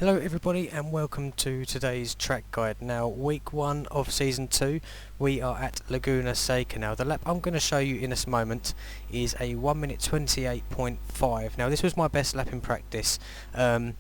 Hello everybody and welcome to today's track guide. Now week 1 of season 2 we are at Laguna Seca. Now the lap I'm going to show you in this moment is a 1 minute 28.5. Now this was my best lap in practice. I'm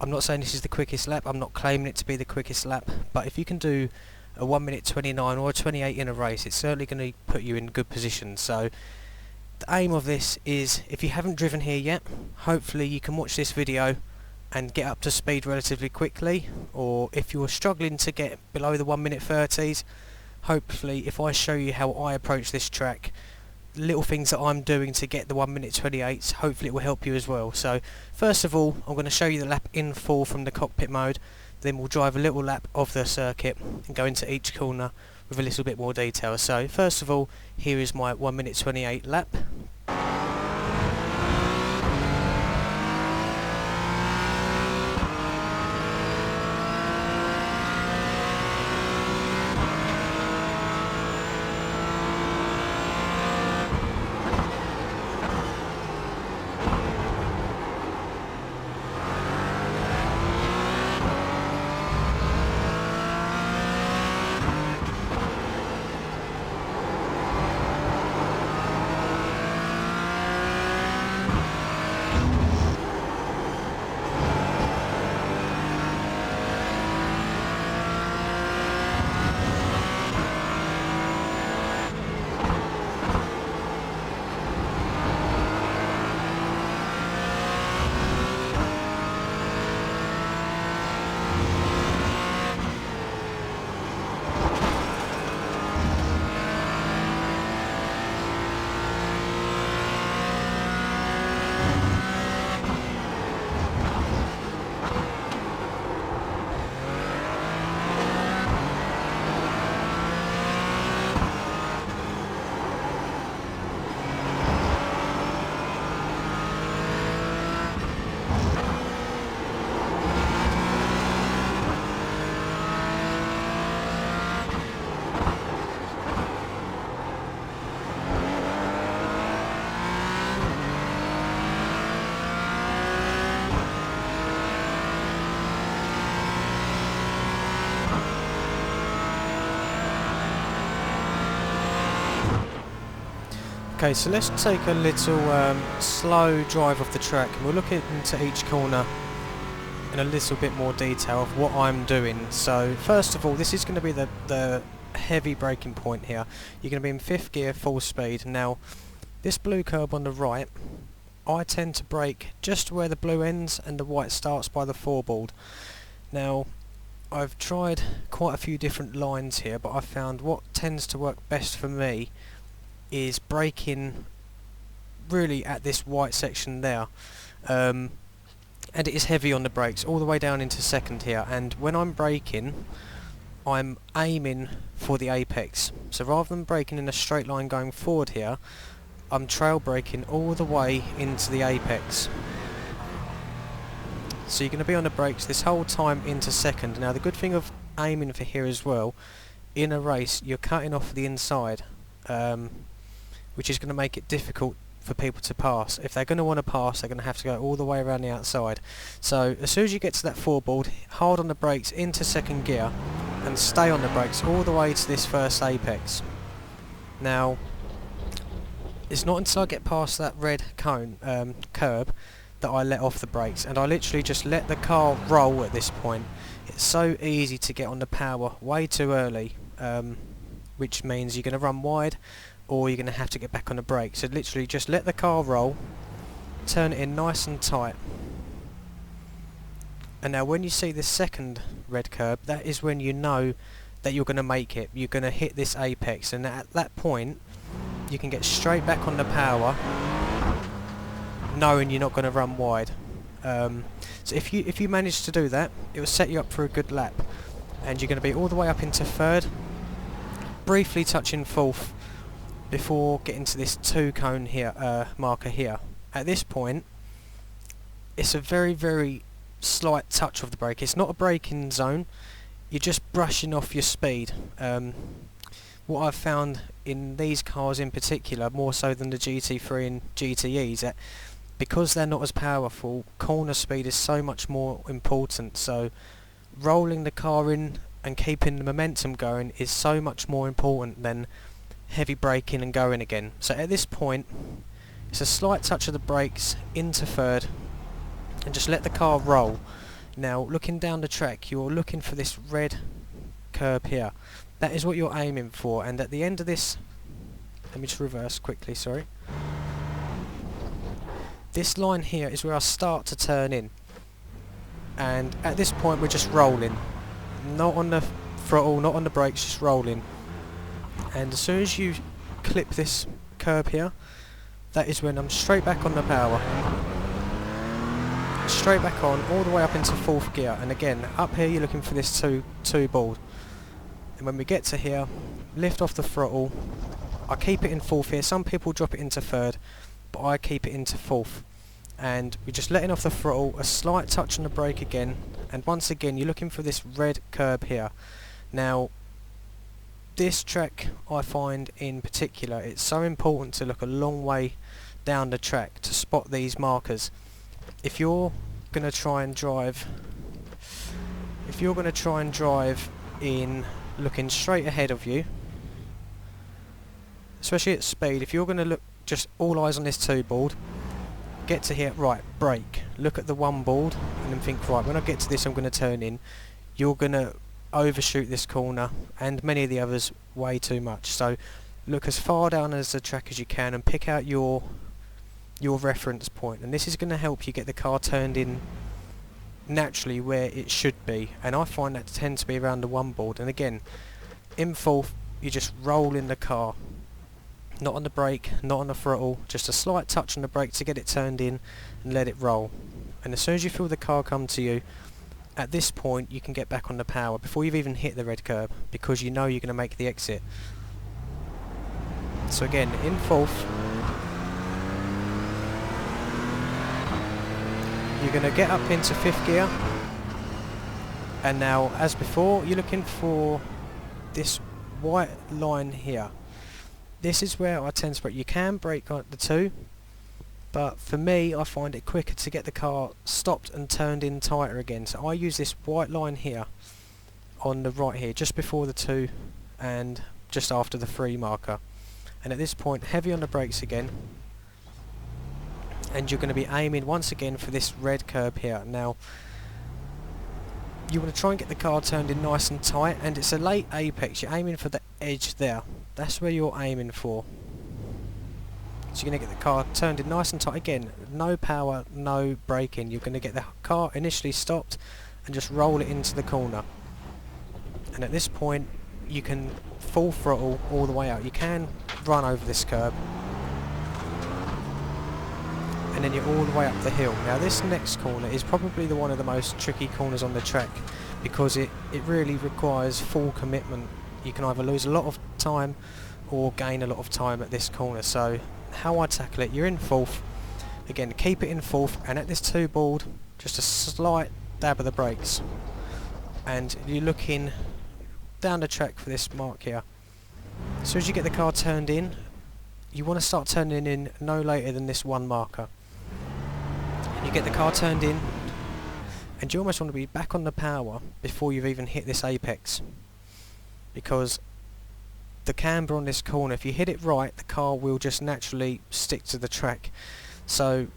not saying this is the quickest lap, I'm not claiming it to be the quickest lap, but if you can do a 1 minute 29 or a 28 in a race, it's certainly going to put you in good position. So the aim of this is, if you haven't driven here yet, hopefully you can watch this video and get up to speed relatively quickly, or if you're struggling to get below the 1 minute 30s, hopefully if I show you how I approach this track, little things that I'm doing to get the 1 minute 28s, hopefully it will help you as well. So first of all, I'm going to show you the lap in full from the cockpit mode, then we'll drive a little lap of the circuit and go into each corner with a little bit more detail. So first of all, here is my 1 minute 28 lap. Okay, so let's take a little slow drive off the track, and we'll look into each corner in a little bit more detail of what I'm doing. So first of all, this is going to be the heavy braking point here. You're going to be in 5th gear, full speed. Now this blue curb on the right, I tend to brake just where the blue ends and the white starts by the foreboard. Now I've tried quite a few different lines here, but I've found what tends to work best for me is braking really at this white section there, and it is heavy on the brakes all the way down into 2nd here, and when I'm braking I'm aiming for the apex. So rather than braking in a straight line going forward here, I'm trail braking all the way into the apex. So you're going to be on the brakes this whole time into 2nd. Now the good thing of aiming for here as well, in a race you're cutting off the inside, which is going to make it difficult for people to pass. If they're going to want to pass, they're going to have to go all the way around the outside. So as soon as you get to that foreboard, hold on the brakes into 2nd gear and stay on the brakes all the way to this first apex. Now it's not until I get past that red cone curb that I let off the brakes, and I literally just let the car roll at this point. It's so easy to get on the power way too early, which means you're going to run wide, or you're going to have to get back on the brake. So literally just let the car roll, turn it in nice and tight, and now when you see this 2nd red curb, that is when you know that you're going to make it. You're going to hit this apex, and at that point you can get straight back on the power, knowing you're not going to run wide. So if you manage to do that, it will set you up for a good lap, and you're going to be all the way up into 3rd, briefly touching 4th, before getting to this 2 cone here, marker here. At this point it's a very slight touch of the brake. It's not a braking zone, you're just brushing off your speed. What I've found in these cars in particular, more so than the GT3 and GTEs, that because they're not as powerful, corner speed is so much more important. So rolling the car in and keeping the momentum going is so much more important than heavy braking and going again. So at this point, it's a slight touch of the brakes into third and just let the car roll. Now looking down the track, you're looking for this red curb here. That is what you're aiming for, and at the end of this, let me just reverse quickly, sorry. This line here is where I start to turn in, and at this point we're just rolling, not on the throttle, not on the brakes, just rolling. And as soon as you clip this curb here, that is when I'm straight back on the power, straight back on, all the way up into fourth gear. And again, up here you're looking for this two board, and when we get to here, lift off the throttle. I keep it in fourth here. Some people drop it into third, but I keep it into fourth, and we're just letting off the throttle, a slight touch on the brake again, and once again you're looking for this red curb here. Now this track, I find in particular, it's so important to look a long way down the track to spot these markers. If you're going to try and drive in looking straight ahead of you, especially at speed, if you're going to look just all eyes on this two board, get to here, right, brake, look at the one board, and then think, right, when I get to this I'm going to turn in, you're going to overshoot this corner and many of the others way too much. So look as far down as the track as you can and pick out your reference point, and this is going to help you get the car turned in naturally where it should be, and I find that tends to be around the one board. And again, in fourth, you just roll in the car, not on the brake, not on the throttle, just a slight touch on the brake to get it turned in and let it roll. And as soon as you feel the car come to you, at this point you can get back on the power before you've even hit the red curb, because you know you're going to make the exit. So again, in fourth, you're going to get up into fifth gear, and now as before you're looking for this white line here. This is where I tend to brake. You can brake on the two, but for me I find it quicker to get the car stopped and turned in tighter again. So I use this white line here on the right here, just before the 2 and just after the 3 marker. And at this point, heavy on the brakes again, and you're going to be aiming once again for this red curb here. Now you want to try and get the car turned in nice and tight, and it's a late apex, you're aiming for the edge there. That's where you're aiming for. So you're going to get the car turned in nice and tight. Again, no power, no braking. You're going to get the car initially stopped and just roll it into the corner. And at this point you can full throttle all the way out. You can run over this curb, and then you're all the way up the hill. Now this next corner is probably one of the most tricky corners on the track, because it really requires full commitment. You can either lose a lot of time or gain a lot of time at this corner. So how I tackle it, you're in fourth, again keep it in fourth, and at this 2 board just a slight dab of the brakes, and you're looking down the track for this mark here. As soon as you get the car turned in, you want to start turning in no later than this 1 marker. You get the car turned in, and you almost want to be back on the power before you've even hit this apex, because the camber on this corner, if you hit it right, the car will just naturally stick to the track. So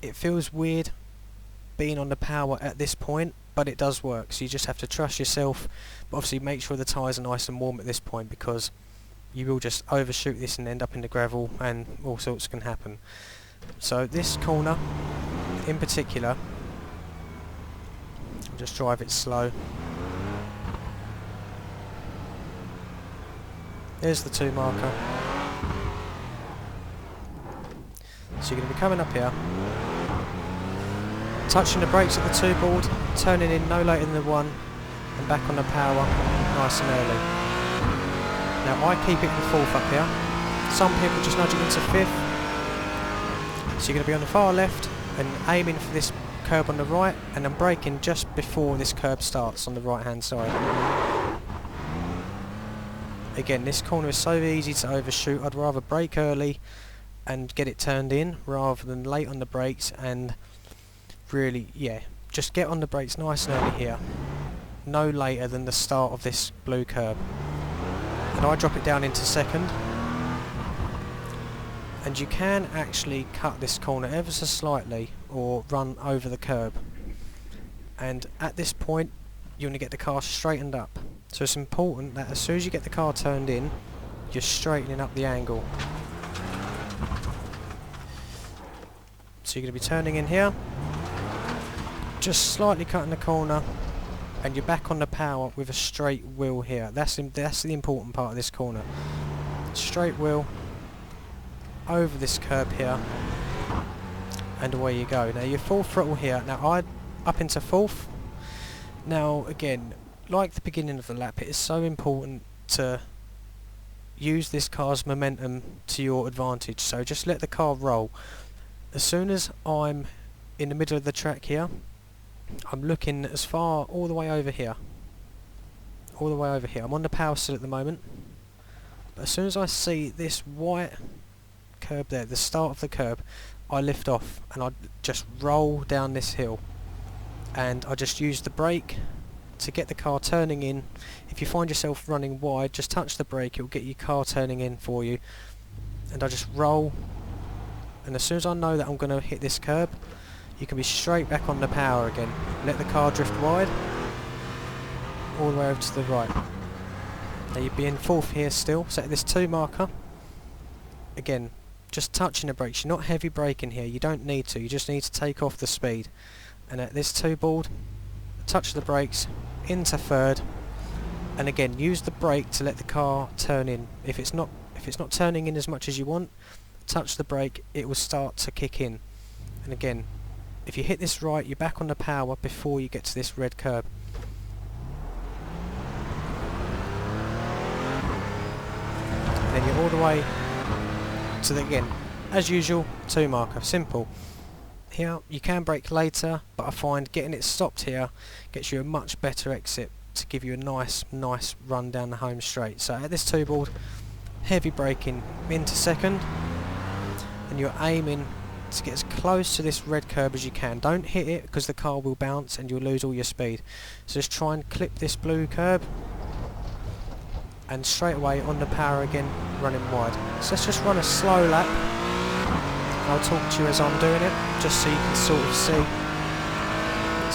it feels weird being on the power at this point, but it does work. So you just have to trust yourself, but obviously make sure the tyres are nice and warm at this point, because you will just overshoot this and end up in the gravel, and all sorts can happen. So this corner in particular, I'll just drive it slow. There's the 2 marker. So you're going to be coming up here, touching the brakes at the 2 board, turning in no later than the 1, and back on the power nice and early. Now I keep it in 4th up here. Some people just nudge it into 5th. So you're going to be on the far left and aiming for this curb on the right, and then braking just before this curb starts on the right hand side. Again, this corner is so easy to overshoot. I'd rather brake early and get it turned in rather than late on the brakes, and really, yeah, just get on the brakes nice and early here, no later than the start of this blue curb. And I drop it down into second, and you can actually cut this corner ever so slightly or run over the curb, and at this point you want to get the car straightened up. So it's important that as soon as you get the car turned in, you're straightening up the angle. So you're going to be turning in here, just slightly cutting the corner, and you're back on the power with a straight wheel here. That's the important part of this corner. Straight wheel over this curb here, and away you go. Now you're full throttle here. Now I up into fourth. Now again, like the beginning of the lap, it is so important to use this car's momentum to your advantage. So just let the car roll. As soon as I'm in the middle of the track here, I'm looking as far all the way over here. All the way over here. I'm on the power still at the moment. But as soon as I see this white curb there, the start of the curb, I lift off and I just roll down this hill. And I just use the brake to get the car turning in. If you find yourself running wide, just touch the brake, it will get your car turning in for you. And I just roll, and as soon as I know that I'm going to hit this curb, you can be straight back on the power again. Let the car drift wide, all the way over to the right. Now you'd be in fourth here still, so at this 2 marker, again, just touching the brakes. You're not heavy braking here, you don't need to, you just need to take off the speed. And at this 2 board, touch the brakes, into third, and again, use the brake to let the car turn in. If it's not turning in as much as you want, touch the brake, it will start to kick in. And again, if you hit this right, you're back on the power before you get to this red curb. And then you're all the way to the, again, as usual, 2 marker, simple. Here, you can brake later, but I find getting it stopped here gets you a much better exit to give you a nice run down the home straight. So at this 2 board, heavy braking into second, and you're aiming to get as close to this red curb as you can. Don't hit it because the car will bounce and you'll lose all your speed. So just try and clip this blue curb, and straight away on the power again, running wide. So let's just run a slow lap. I'll talk to you as I'm doing it, just so you can sort of see.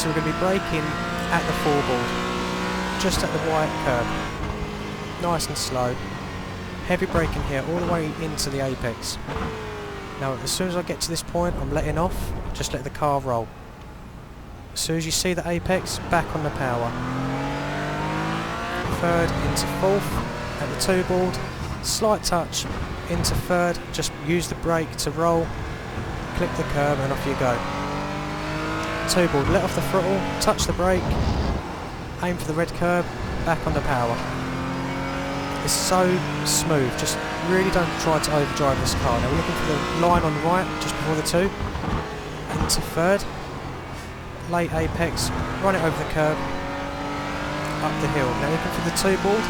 So we're going to be braking at the 4 board, just at the white curb, nice and slow. Heavy braking here all the way into the apex. Now as soon as I get to this point, I'm letting off, just let the car roll. As soon as you see the apex, back on the power. Third into fourth at the 2 board, slight touch into third, just use the brake to roll, clip the curb and off you go. 2 board, let off the throttle, touch the brake, aim for the red curb, back on the power. It's so smooth, just really don't try to overdrive this car. Now we're looking for the line on the right, just before the 2, into third, late apex, run it over the curb, up the hill. Now looking for the 2 board,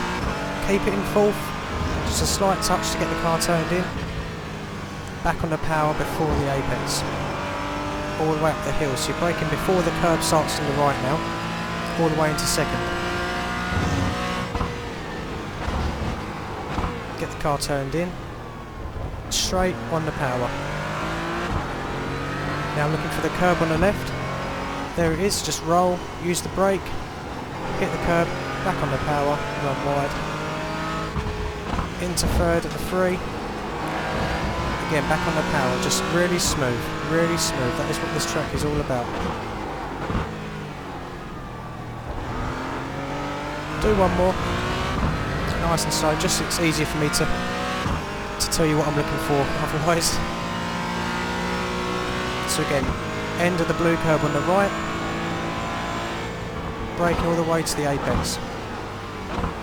keep it in fourth, just a slight touch to get the car turned in, back on the power before the apex, all the way up the hill. So you're braking before the curb starts to the right now, all the way into second. Get the car turned in, straight on the power. Now looking for the curb on the left, there it is, just roll, use the brake, hit the curb, back on the power, run wide, into third at the 3, again back on the power, just really smooth, that is what this track is all about. Do one more, nice and slow, just it's easier for me to tell you what I'm looking for otherwise. So again, end of the blue curb on the right, brake all the way to the apex.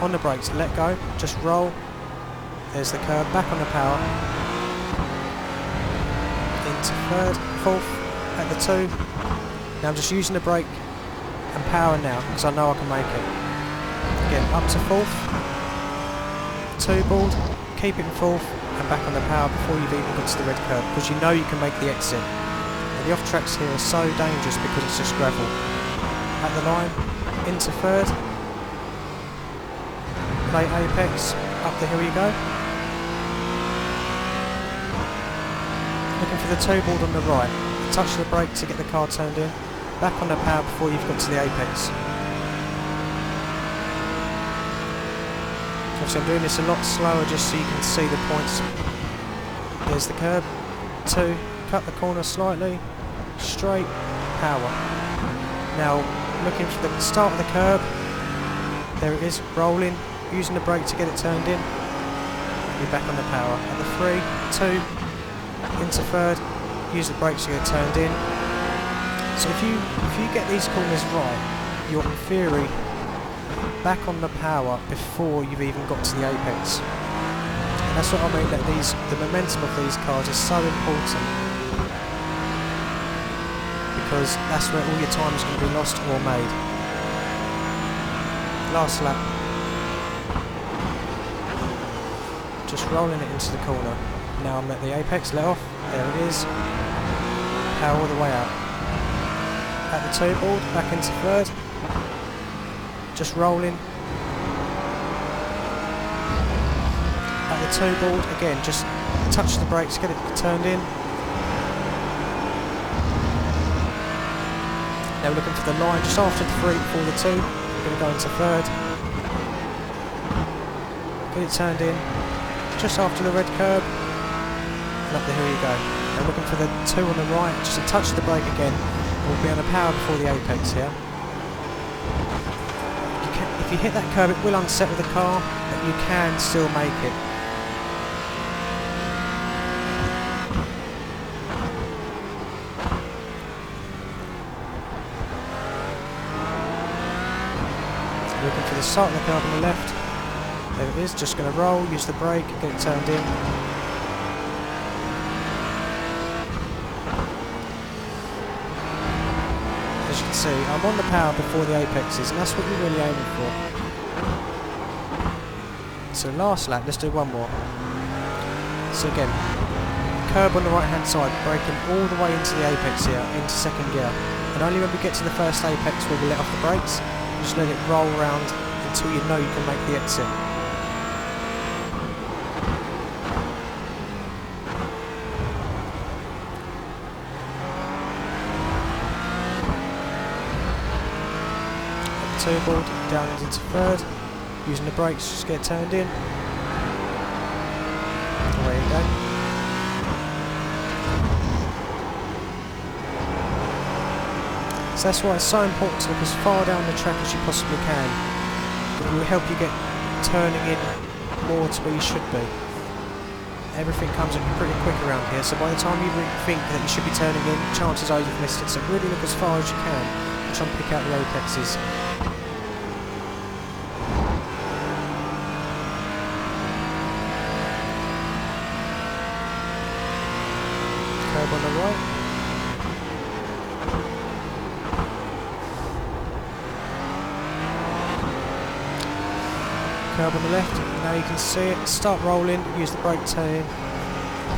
On the brakes, let go, just roll, there's the curb, back on the power, into third, fourth, at the 2. Now I'm just using the brake and power now, because I know I can make it. Again, up to fourth, 2 board, keep it in fourth and back on the power before you've even got to the red curb, because you know you can make the exit. And the off tracks here are so dangerous because it's just gravel. At the line, into third, play apex, up the hill you go. Looking for the two board on the right, touch the brake to get the car turned in, back on the power before you've got to the apex. Obviously I'm doing this a lot slower just so you can see the points. There's the curb, 2, cut the corner slightly, straight, power. Now looking for the start of the curb, there it is, rolling, using the brake to get it turned in, and you're back on the power. At the 3, 2, into third, use the brakes to get it turned in. So if you get these corners right, you're in theory back on the power before you've even got to the apex. And that's what I mean, that the momentum of these cars is so important, because that's where all your time is going to be lost or made. Last lap. Just rolling it into the corner. Now I'm at the apex, let off, there it is. Power all the way out. At the two board, back into third. Just rolling. At the two board, again, just touch the brakes, get it turned in. Now we're looking for the line just after the 3 before the 2. We're going to go into third. Get it turned in. Just after the red curb. And up the hill you go. Now looking for the 2 on the right, just to touch the brake again. We'll be on the power before the apex here. If you hit that curb, it will unsettle the car, but you can still make it. Looking for the start of the curb on the left. There it is, just going to roll, use the brake, get it turned in. As you can see, I'm on the power before the apexes, and that's what you're really aiming for. So last lap, let's do one more. So again, curb on the right hand side, braking all the way into the apex here, into second gear. And only when we get to the first apex will we let off the brakes. Just let it roll around until you know you can make the exit. At the two board, down into third, using the brakes, just get it turned in. Away you go. So that's why it's so important to look as far down the track as you possibly can. It will help you get turning in more to where you should be. Everything comes in pretty quick around here, so by the time you think that you should be turning in, chances are you've missed it. So really look as far as you can and try and pick out the apexes. Curb on the right. Curb on the left, now you can see it, start rolling, use the brake turn,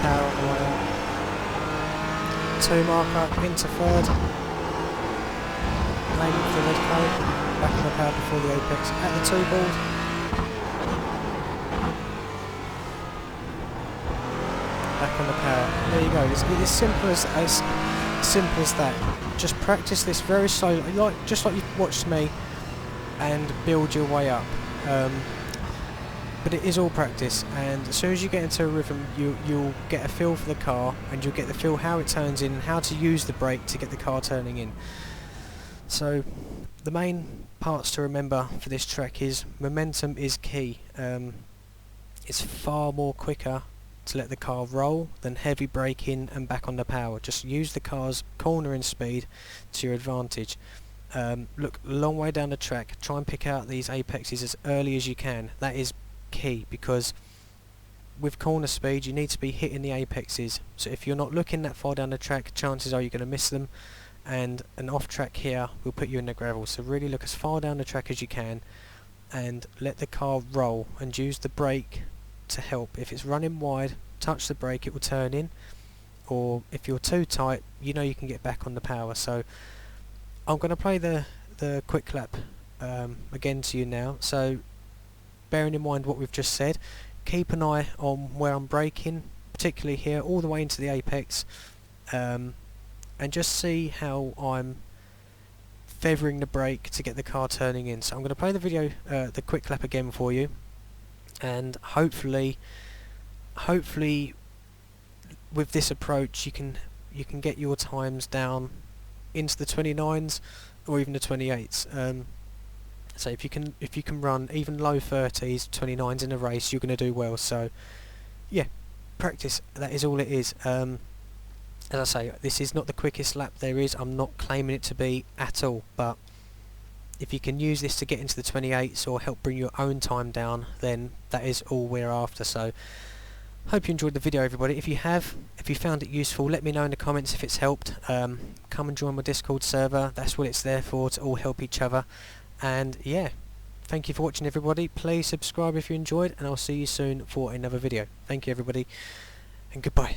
power on the way out. 2 marker, into third, aiming for the red curb, back on the power before the apex, at the 2 board. Back on the power, there you go, it's as simple as that. Just practice this very slowly, just like you've watched me, and build your way up. But it is all practice, and as soon as you get into a rhythm, you'll get a feel for the car, and you'll get the feel how it turns in, how to use the brake to get the car turning in. So the main parts to remember for this track is momentum is key. It's far more quicker to let the car roll than heavy braking and back on the power. Just use the car's cornering speed to your advantage. Look a long way down the track, try and pick out these apexes as early as you can. That is key, because with corner speed you need to be hitting the apexes, so if you're not looking that far down the track, chances are you're going to miss them, and an off track here will put you in the gravel. So really look as far down the track as you can and let the car roll, and use the brake to help. If it's running wide, touch the brake, it will turn in, or if you're too tight, you know you can get back on the power. So I'm going to play the quick lap again to you now. So bearing in mind what we've just said, keep an eye on where I'm braking, particularly here all the way into the apex, and just see how I'm feathering the brake to get the car turning in. So I'm going to play the video, the quick lap again for you, and hopefully with this approach you can get your times down into the 29s or even the 28s. So if you can run even low 30s, 29s in a race, you're going to do well. So yeah, practice, that is all it is. As I say, this is not the quickest lap there is. I'm not claiming it to be at all, but if you can use this to get into the 28s or help bring your own time down, then that is all we're after. So hope you enjoyed the video, everybody. If you have, if you found it useful, let me know in the comments if it's helped. Come and join my Discord server. That's what it's there for, to all help each other. And yeah, thank you for watching, everybody. Please subscribe if you enjoyed, and I'll see you soon for another video. Thank you, everybody, and goodbye.